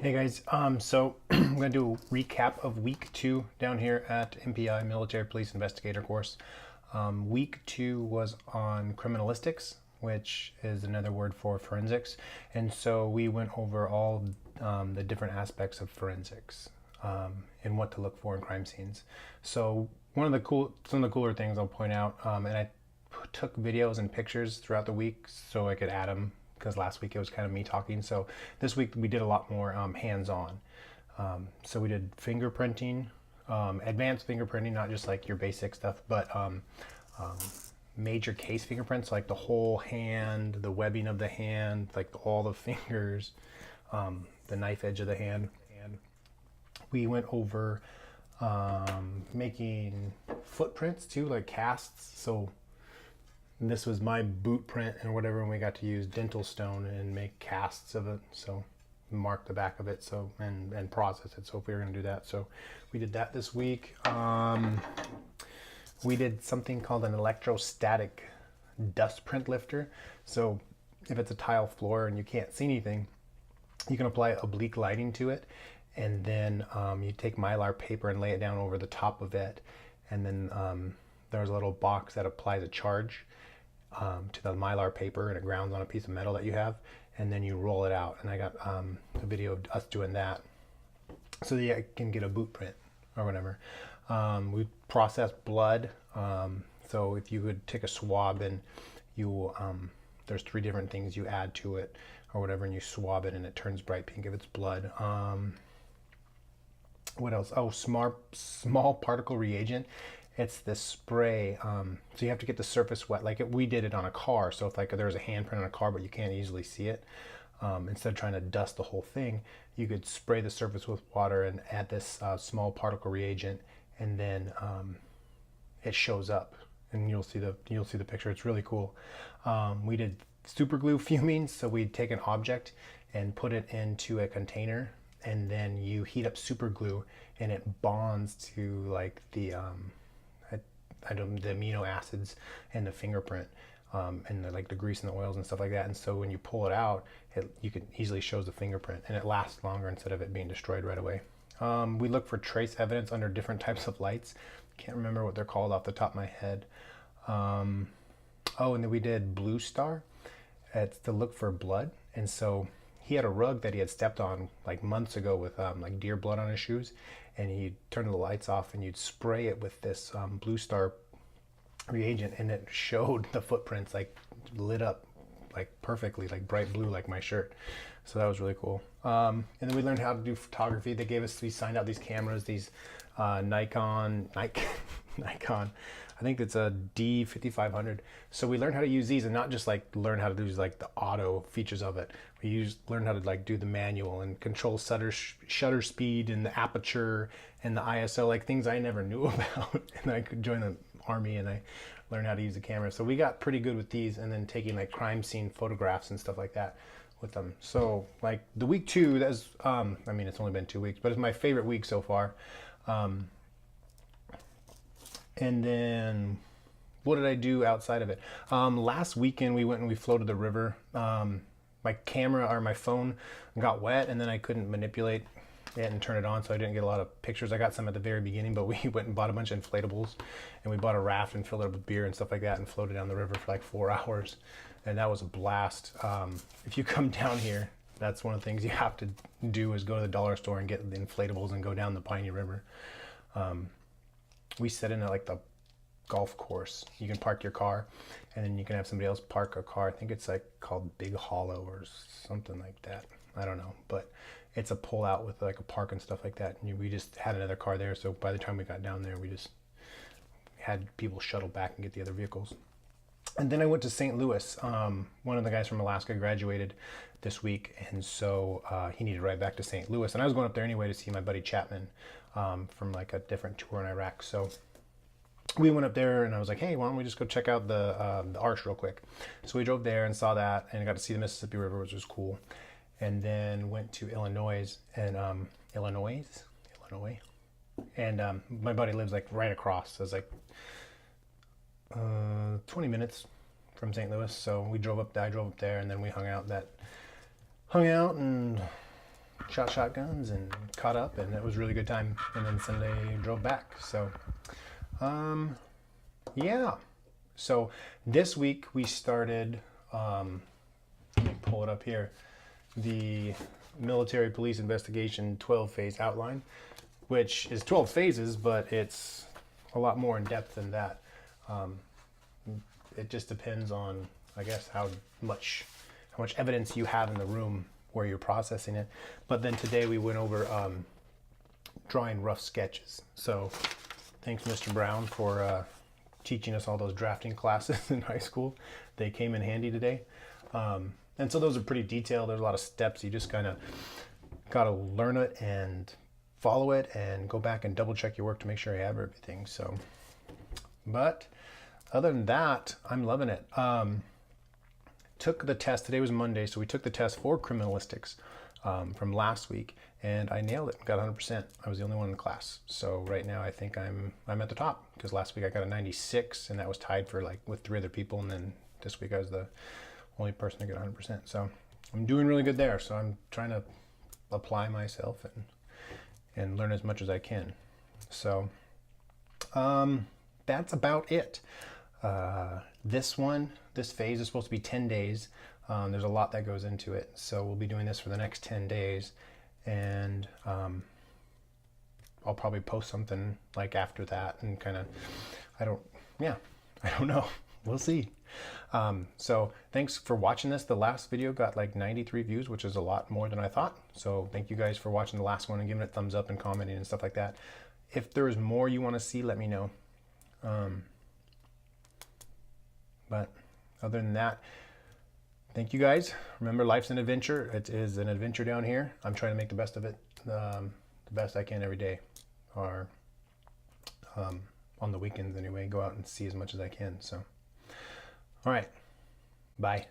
Hey guys, so I'm going to do a recap of week 2 down here at MPI, Military Police Investigator course. Week 2 was on criminalistics, which is another word for forensics. And so we went over all the different aspects of forensics and what to look for in crime scenes. So some of the cooler things I'll point out, and I took videos and pictures throughout the week so I could add them, because last week it was kind of me talking. So this week we did a lot more hands-on. So we did fingerprinting, advanced fingerprinting, not just like your basic stuff, but major case fingerprints, like the whole hand, the webbing of the hand, like all the fingers, the knife edge of the hand. And we went over making footprints too, like casts. So this was my boot print or whatever, and we got to use dental stone and make casts of it. So mark the back of it, so and process it. So if we were going to do that, so we did that this week. We did something called an electrostatic dust print lifter. So if it's a tile floor and you can't see anything, you can apply oblique lighting to it, and then you take Mylar paper and lay it down over the top of it, and then there's a little box that applies a charge to the Mylar paper, and it grounds on a piece of metal that you have, and then you roll it out. And I got a video of us doing that so that I can get a boot print or whatever. We process blood. So if you would take a swab and you there's 3 different things you add to it or whatever, and you swab it and it turns bright pink if it's blood. What else? Oh, small particle reagent. It's this spray, so you have to get the surface wet. Like we did it on a car, so if like there was a handprint on a car but you can't easily see it, instead of trying to dust the whole thing, you could spray the surface with water and add this small particle reagent, and then it shows up, and you'll see the picture. It's really cool. We did super glue fuming, so we'd take an object and put it into a container, and then you heat up super glue, and it bonds to like the amino acids and the fingerprint, and like the grease and the oils and stuff like that. And so when you pull it out, you can easily show the fingerprint, and it lasts longer instead of it being destroyed right away. We look for trace evidence under different types of lights. Can't remember what they're called off the top of my head. Oh, and then we did Blue Star. It's to look for blood. And so he had a rug that he had stepped on like months ago with like deer blood on his shoes, and he'd turn the lights off and you'd spray it with this Blue Star reagent, and it showed the footprints like lit up like perfectly, like bright blue, like my shirt. So that was really cool. And then we learned how to do photography. We signed out these cameras, these Nikon, I think it's a D5500. So we learned how to use these, and not just like learn how to do like the auto features of it. We learned how to like do the manual and control shutter speed and the aperture and the ISO, like things I never knew about. And I could join the army and I learned how to use the camera. So we got pretty good with these, and then taking like crime scene photographs and stuff like that with them. So like the week 2, that's I mean, it's only been 2 weeks, but it's my favorite week so far. And then what did I do outside of it? Last weekend we went and we floated the river. My camera or my phone got wet, and then I couldn't manipulate it and turn it on, so I didn't get a lot of pictures. I got some at the very beginning, but we went and bought a bunch of inflatables, and we bought a raft and filled it up with beer and stuff like that, and floated down the river for like 4 hours, and that was a blast. If you come down here, that's one of the things you have to do, is go to the dollar store and get the inflatables and go down the Piney River. We sit in at like the golf course. You can park your car, and then you can have somebody else park a car. I think it's like called Big Hollow or something like that. I don't know, but it's a pull out with like a park and stuff like that. And we just had another car there, so by the time we got down there, we just had people shuttle back and get the other vehicles. And then I went to St. Louis. One of the guys from Alaska graduated this week, and so he needed to ride back to St. Louis. And I was going up there anyway to see my buddy Chapman from like a different tour in Iraq. So we went up there, and I was like, hey, why don't we just go check out the Arch real quick? So we drove there and saw that, and got to see the Mississippi River, which was cool. And then went to Illinois, and Illinois, and my buddy lives like right across. So it's like 20 minutes from St. Louis. So we drove up there. I drove up there, and then we hung out and shot shotguns and caught up, and it was a really good time. And then Sunday drove back. So, yeah. So this week we started, let me pull it up here, the Military Police Investigation 12-phase outline, which is 12 phases, but it's a lot more in depth than that. It just depends on, I guess, how much evidence you have in the room where you're processing it. But then today we went over drawing rough sketches. So thanks, Mr. Brown, for teaching us all those drafting classes in high school. They came in handy today. And so those are pretty detailed. There's a lot of steps. You just kind of got to learn it and follow it and go back and double check your work to make sure you have everything. So, but other than that, I'm loving it. Took the test. Today was Monday, so we took the test for criminalistics from last week, and I nailed it. Got 100%. I was the only one in the class. So right now, I think I'm at the top, because last week I got a 96, and that was tied for like with 3 other people, and then this week I was the only person to get 100%. So I'm doing really good there. So I'm trying to apply myself and learn as much as I can. So that's about it. This phase is supposed to be 10 days. There's a lot that goes into it. So we'll be doing this for the next 10 days. And I'll probably post something like after that and kind of, I don't know. We'll see. So thanks for watching this. The last video got like 93 views, which is a lot more than I thought. So thank you guys for watching the last one and giving it a thumbs up and commenting and stuff like that. If there is more you want to see, let me know. But other than that, thank you guys. Remember, life's an adventure. It is an adventure down here. I'm trying to make the best of it, the best I can every day, or on the weekends anyway. Go out and see as much as I can. So, all right, bye.